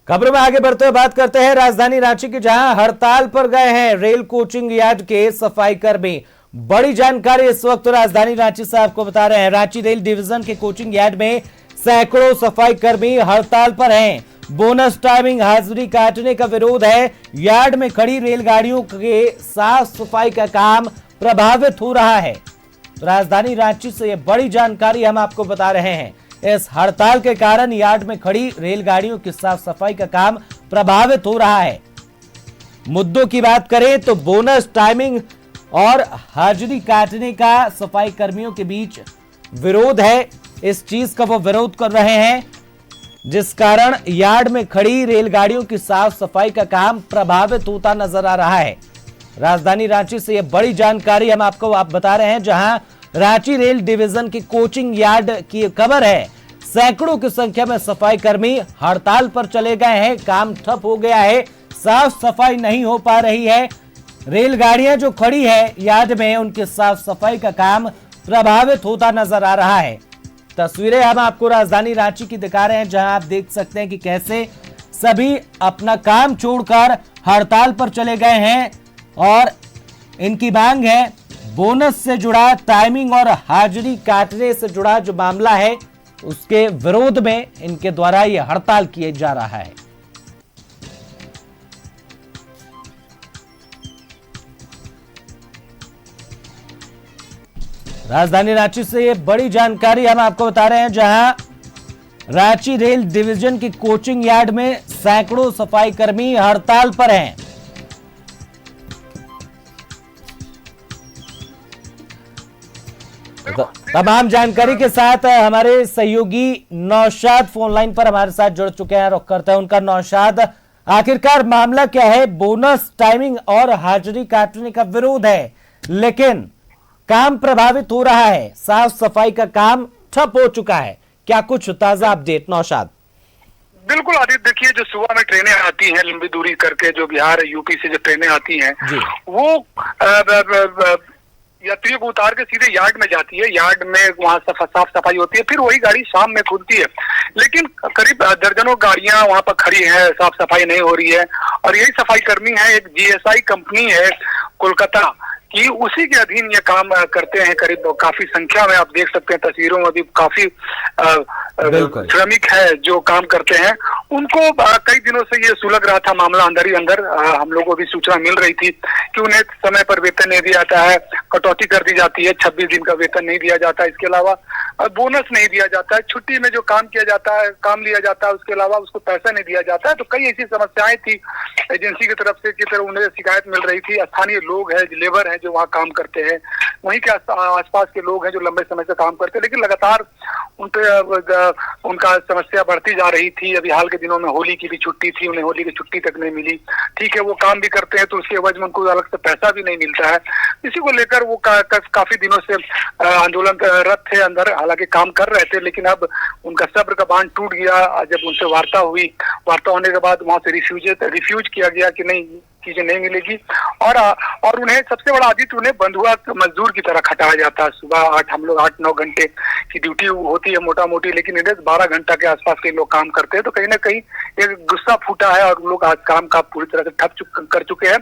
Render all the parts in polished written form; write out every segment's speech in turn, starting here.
खबरों में आगे बढ़ते हुए बात करते हैं राजधानी रांची की, जहां हड़ताल पर गए हैं रेल कोचिंग यार्ड के सफाई कर्मी। बड़ी जानकारी इस वक्त राजधानी रांची से आपको बता रहे हैं। रांची रेल डिवीजन के कोचिंग यार्ड में सैकड़ों सफाई कर्मी हड़ताल पर हैं। बोनस टाइमिंग हाजिरी काटने का विरोध है। यार्ड में खड़ी रेलगाड़ियों के साफ सफाई का काम प्रभावित हो रहा है। राजधानी रांची से यह बड़ी जानकारी हम आपको बता रहे हैं। इस हड़ताल के कारण यार्ड में खड़ी रेलगाड़ियों की साफ सफाई का काम प्रभावित हो रहा है। मुद्दों की बात करें तो बोनस टाइमिंग और हाजिरी काटने का सफाई कर्मियों के बीच विरोध है। इस चीज का वो विरोध कर रहे हैं, जिस कारण यार्ड में खड़ी रेलगाड़ियों की साफ सफाई का काम प्रभावित होता नजर आ रहा है। राजधानी रांची से यह बड़ी जानकारी हम आपको बता रहे हैं, जहां रांची रेल डिवीजन की कोचिंग यार्ड की खबर है। सैकड़ों की संख्या में सफाई कर्मी हड़ताल पर चले गए हैं। काम ठप हो गया है, साफ सफाई नहीं हो पा रही है। रेलगाड़ियां जो खड़ी है यार्ड में, उनकी साफ सफाई का काम प्रभावित होता नजर आ रहा है। तस्वीरें हम आपको राजधानी रांची की दिखा रहे हैं, जहां आप देख सकते हैं कि कैसे सभी अपना काम छोड़कर हड़ताल पर चले गए हैं और इनकी मांग है बोनस से जुड़ा, टाइमिंग और हाजिरी काटने से जुड़ा जो मामला है उसके विरोध में इनके द्वारा यह हड़ताल किया जा रहा है। राजधानी रांची से ये बड़ी जानकारी हम आपको बता रहे हैं, जहां रांची रेल डिवीजन की कोचिंग यार्ड में सैकड़ों सफाई कर्मी हड़ताल पर हैं। तमाम जानकारी के साथ हमारे सहयोगी नौशाद फोन लाइन पर हमारे साथ जुड़ चुके हैं। रुख करते हैं उनका। नौशाद, आखिरकार मामला क्या है? बोनस टाइमिंग और हाजिरी काटने का विरोध है, लेकिन काम प्रभावित हो रहा है। साफ सफाई का काम ठप हो चुका है। क्या कुछ ताजा अपडेट नौशाद? बिल्कुल आदित्य, देखिए जो सुबह में ट्रेनें आती हैं लंबी दूरी करके, जो बिहार यूपी से जो ट्रेनें आती हैं वो यात्रियों को उतार के सीधे यार्ड में जाती है। यार्ड में वहाँ साफ सफाई होती है, फिर वही गाड़ी शाम में खुलती है। लेकिन करीब दर्जनों गाड़ियां वहाँ पर खड़ी हैं, साफ सफाई नहीं हो रही है। और यही सफाई कर्मी है, एक जीएसआई कंपनी है कोलकाता की, उसी के अधीन ये काम करते हैं। करीब काफी संख्या में आप देख सकते हैं तस्वीरों में भी काफी श्रमिक है जो काम करते हैं। उनको कई दिनों से ये सुलग रहा था मामला अंदर ही अंदर। हम लोगों को भी सूचना मिल रही थी कि उन्हें समय पर वेतन नहीं दिया जाता है, कटौती कर दी जाती है, 26 दिन का वेतन नहीं दिया जाता है, इसके अलावा बोनस नहीं दिया जाता है, छुट्टी में जो काम किया जाता है, काम लिया जाता है, उसके अलावा उसको पैसा नहीं दिया जाता है। तो कई ऐसी समस्याएं थी एजेंसी की तरफ से, उन्हें शिकायत मिल रही थी। स्थानीय लोग हैं, लेबर हैं जो वहाँ काम करते हैं, वहीं के आसपास के लोग हैं जो लंबे समय से काम करते हैं, लेकिन लगातार उनका समस्या बढ़ती जा रही थी। अभी हाल के दिनों में होली की भी छुट्टी थी, उन्हें होली की छुट्टी तक नहीं मिली। ठीक है, वो काम भी करते हैं तो उसके एवज में उनको अलग से पैसा भी नहीं मिलता है। इसी को लेकर वो काफी दिनों से आंदोलनरत थे अंदर, हालांकि काम कर रहे थे, लेकिन अब उनका सब्र का बांध टूट गया। जब उनसे वार्ता हुई, वार्ता होने के बाद वहां से रिफ्यूज किया गया कि नहीं, चीजें नहीं मिलेगी। और उन्हें सबसे बड़ा आदित्य, उन्हें बंधुआ मजदूर की तरह खटाया जाता है। सुबह हम लोग 8-9 घंटे की ड्यूटी होती है मोटा मोटी, लेकिन इन्हें 12 घंटा के आसपास के लोग काम करते हैं। तो कहीं ना कहीं एक गुस्सा फूटा है और लोग आज काम का पूरी तरह से ठप कर चुके हैं।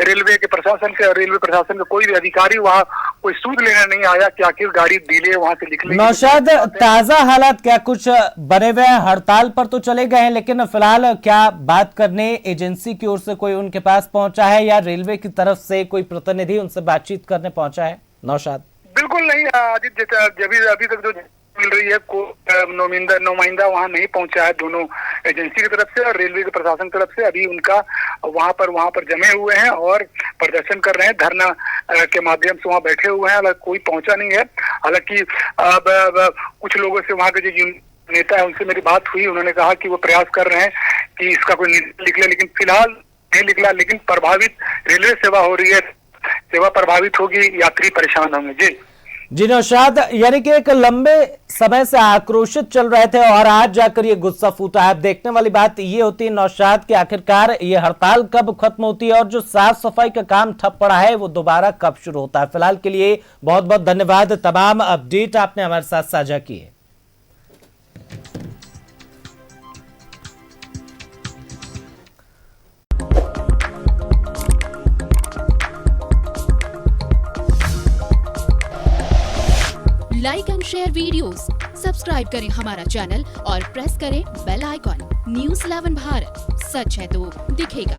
रेलवे के प्रशासन के कोई भी अधिकारी वहाँ कोई सूद लेने नहीं आया कि आखिर गाड़ी डिले वहाँ से निकले। नौशाद, ताजा हालात क्या कुछ बने हुए हैं? हड़ताल पर तो चले गए हैं, लेकिन फिलहाल क्या बात करने एजेंसी की ओर से कोई उनके पास पहुंचा है या रेलवे की तरफ से कोई प्रतिनिधि उनसे बातचीत करने पहुंचा है? नौशाद, बिल्कुल नहीं आदित्य, अभी तक जो मिल रही है नुमाइंदा वहाँ नहीं पहुंचा है दोनों एजेंसी की तरफ से और रेलवे के प्रशासन की तरफ से। अभी उनका वहाँ पर जमे हुए हैं और प्रदर्शन कर रहे हैं, धरना के माध्यम से वहाँ बैठे हुए हैं। हालांकि कोई पहुंचा नहीं है। हालांकि कुछ लोगों से वहाँ के जो नेता है उनसे मेरी बात हुई, उन्होंने कहा कि वो प्रयास कर रहे हैं कि इसका कोई निर्णय निकले, लेकिन फिलहाल नहीं निकला। लेकिन प्रभावित रेलवे सेवा हो रही है, सेवा प्रभावित होगी, यात्री परेशान होंगे। जी नौशाद, यानी कि एक लंबे समय से आक्रोशित चल रहे थे और आज जाकर ये गुस्सा फूटा है। अब देखने वाली बात ये होती है नौशाद कि आखिरकार ये हड़ताल कब खत्म होती है और जो साफ सफाई का काम ठप पड़ा है वो दोबारा कब शुरू होता है। फिलहाल के लिए बहुत बहुत धन्यवाद, तमाम अपडेट आपने हमारे साथ साझा किए। Like and share videos, subscribe करें हमारा चैनल और प्रेस करें बेल आइकॉन। News 11 भारत, सच है तो दिखेगा।